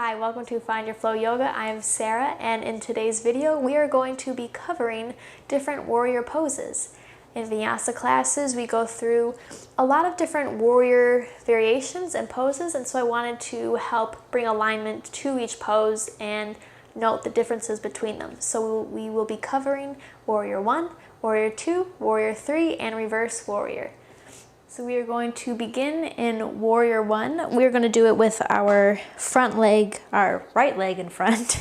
Hi, welcome to Find Your Flow Yoga. I'm Sarah, and in today's video we are going to be covering different warrior poses. In Vinyasa classes we go through a lot of different warrior variations and poses, and so I wanted to help bring alignment to each pose and note the differences between them. So we will be covering Warrior 1, Warrior 2, Warrior 3, and Reverse Warrior. So we are going to begin in Warrior 1. We're going to do it with our front leg, our right leg in front.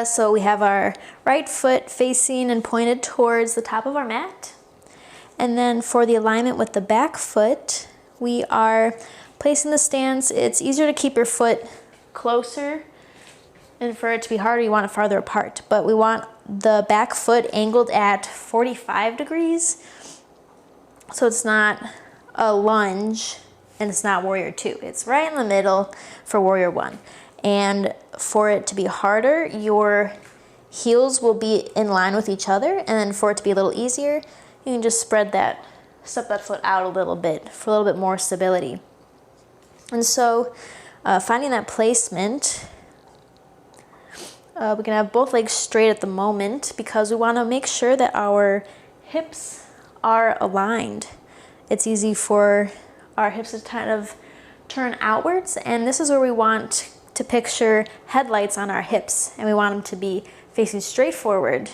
So we have our right foot facing and pointed towards the top of our mat. And then for the alignment with the back foot, we are placing the stance. It's easier to keep your foot closer, and for it to be harder, you want it farther apart. But we want the back foot angled at 45 degrees. So it's not a lunge and it's not Warrior 2. It's right in the middle for Warrior 1. And for it to be harder, your heels will be in line with each other. And then for it to be a little easier, you can just step that foot out a little bit for a little bit more stability. And so finding that placement, we can have both legs straight at the moment because we want to make sure that our hips are aligned. It's easy for our hips to kind of turn outwards, and this is where we want to picture headlights on our hips, and we want them to be facing straight forward.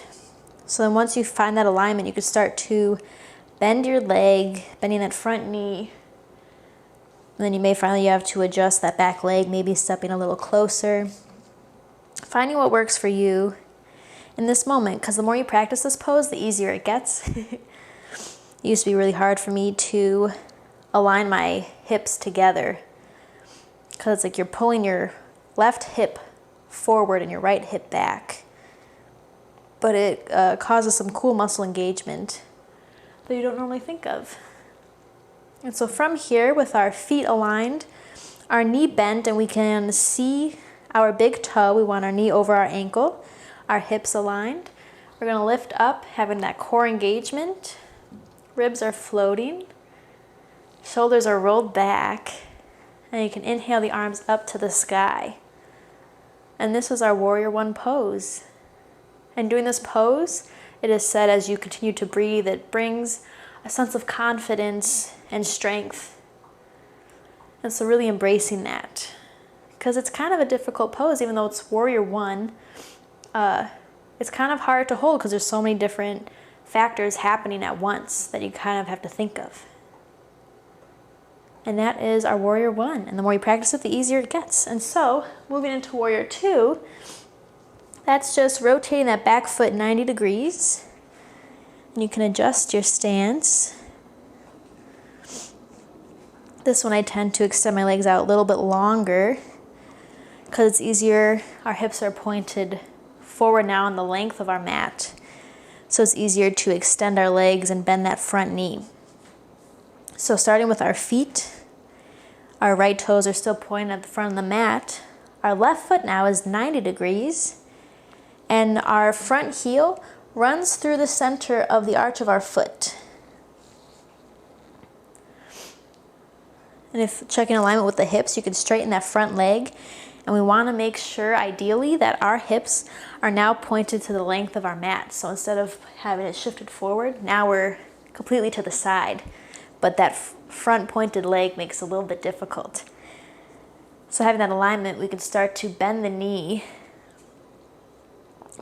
So then once you find that alignment, you can start to bend your leg, bending that front knee, and then you may find that you have to adjust that back leg, maybe stepping a little closer, finding what works for you in this moment, because the more you practice this pose, the easier it gets. It used to be really hard for me to align my hips together because it's like you're pulling your left hip forward and your right hip back. But it causes some cool muscle engagement that you don't normally think of. And so from here, with our feet aligned, our knee bent, and we can see our big toe. We want our knee over our ankle, our hips aligned. We're going to lift up, having that core engagement. Ribs are floating, shoulders are rolled back, and you can inhale the arms up to the sky. And this is our Warrior 1 pose. And doing this pose, it is said as you continue to breathe, it brings a sense of confidence and strength. And so really embracing that, because it's kind of a difficult pose, even though it's Warrior 1. It's kind of hard to hold because there's so many different factors happening at once that you kind of have to think of. And that is our Warrior 1. And the more you practice it, the easier it gets. And so, moving into Warrior 2, that's just rotating that back foot 90 degrees. And you can adjust your stance. This one I tend to extend my legs out a little bit longer because it's easier. Our hips are pointed forward now on the length of our mat. So it's easier to extend our legs and bend that front knee. So starting with our feet, our right toes are still pointed at the front of the mat. Our left foot now is 90 degrees, and our front heel runs through the center of the arch of our foot. And if checking alignment with the hips, you can straighten that front leg. And we want to make sure, ideally, that our hips are now pointed to the length of our mat. So instead of having it shifted forward, now we're completely to the side. But that front pointed leg makes it a little bit difficult. So having that alignment, we can start to bend the knee,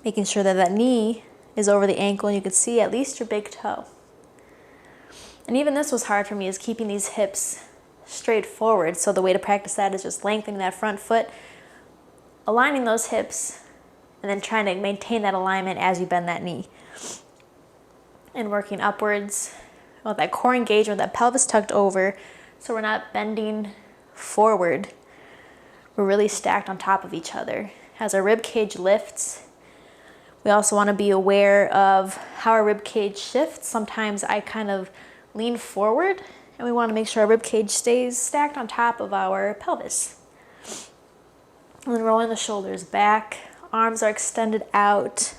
making sure that that knee is over the ankle and you can see at least your big toe. And even this was hard for me, is keeping these hips straight forward. So the way to practice that is just lengthening that front foot, aligning those hips, and then trying to maintain that alignment as you bend that knee. And working upwards with that core engagement, that pelvis tucked over, so we're not bending forward. We're really stacked on top of each other. As our rib cage lifts, we also want to be aware of how our rib cage shifts. Sometimes I kind of lean forward, and we want to make sure our rib cage stays stacked on top of our pelvis. And then rolling the shoulders back, arms are extended out.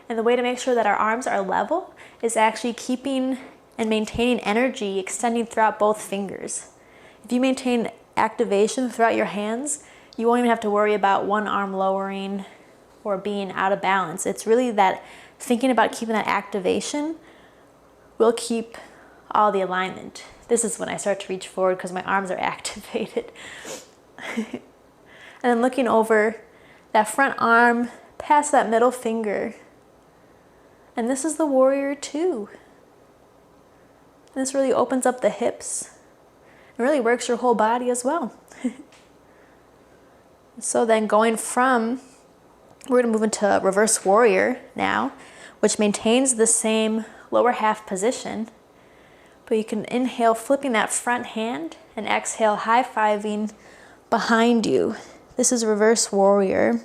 And the way to make sure that our arms are level is actually keeping and maintaining energy extending throughout both fingers. If you maintain activation throughout your hands, you won't even have to worry about one arm lowering or being out of balance. It's really that thinking about keeping that activation will keep all the alignment. This is when I start to reach forward because my arms are activated. And then looking over that front arm past that middle finger. And this is the warrior two. And this really opens up the hips. It really works your whole body as well. So then going from, we're gonna move into reverse warrior now, which maintains the same lower half position, but you can inhale flipping that front hand and exhale high-fiving behind you. This is reverse warrior.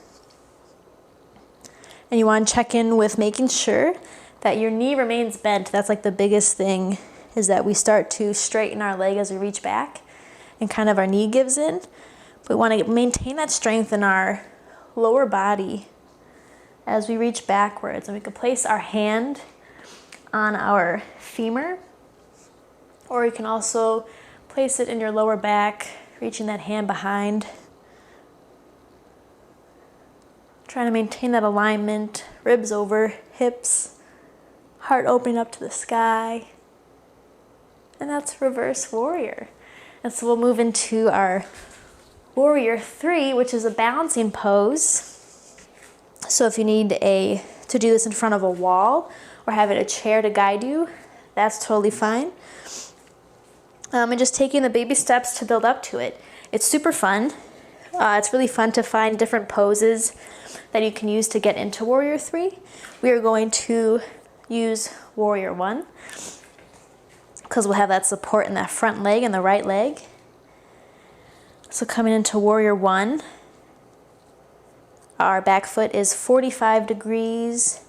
And you want to check in with making sure that your knee remains bent. That's like the biggest thing, is that we start to straighten our leg as we reach back and kind of our knee gives in. But we want to maintain that strength in our lower body as we reach backwards. And we can place our hand on our femur, or you can also place it in your lower back, reaching that hand behind. Trying to maintain that alignment, ribs over hips, heart opening up to the sky. And that's reverse warrior. And so we'll move into our warrior three, which is a balancing pose. So if you need to do this in front of a wall or have it a chair to guide you, that's totally fine. And just taking the baby steps to build up to it. It's super fun. It's really fun to find different poses that you can use to get into warrior three. We are going to use warrior one because we'll have that support in that front leg and the right leg. So coming into warrior one, our back foot is 45 degrees.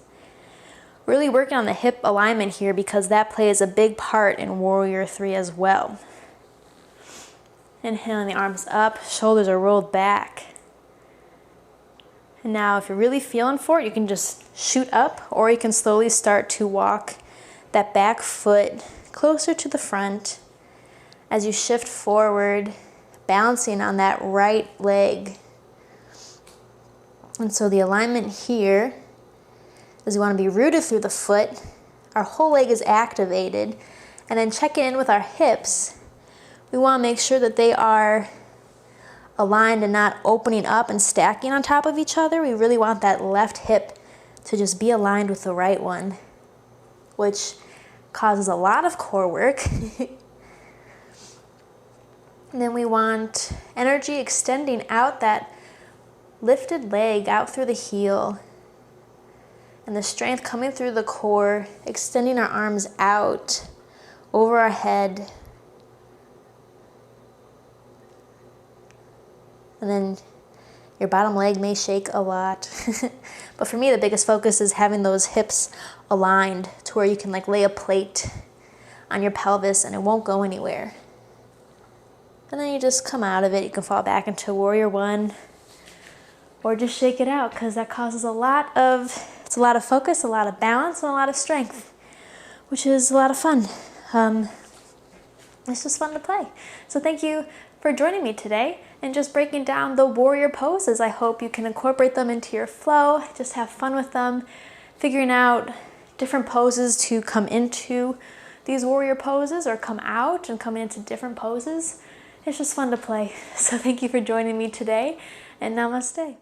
Really working on the hip alignment here because that plays a big part in warrior three as well. Inhaling the arms up, shoulders are rolled back. And now if you're really feeling for it, you can just shoot up, or you can slowly start to walk that back foot closer to the front as you shift forward, balancing on that right leg. And so the alignment here is we want to be rooted through the foot. Our whole leg is activated. And then checking in with our hips, we want to make sure that they are aligned and not opening up and stacking on top of each other. We really want that left hip to just be aligned with the right one, which causes a lot of core work. And then we want energy extending out that lifted leg out through the heel, and the strength coming through the core, extending our arms out over our head. And then your bottom leg may shake a lot. But for me, the biggest focus is having those hips aligned to where you can like lay a plate on your pelvis and it won't go anywhere. And then you just come out of it. You can fall back into warrior one, or just shake it out, because that causes it's a lot of focus, a lot of balance, and a lot of strength, which is a lot of fun. It's just fun to play. So thank you for joining me today and just breaking down the warrior poses. I hope you can incorporate them into your flow, just have fun with them, figuring out different poses to come into these warrior poses or come out and come into different poses. It's just fun to play. So thank you for joining me today, and namaste.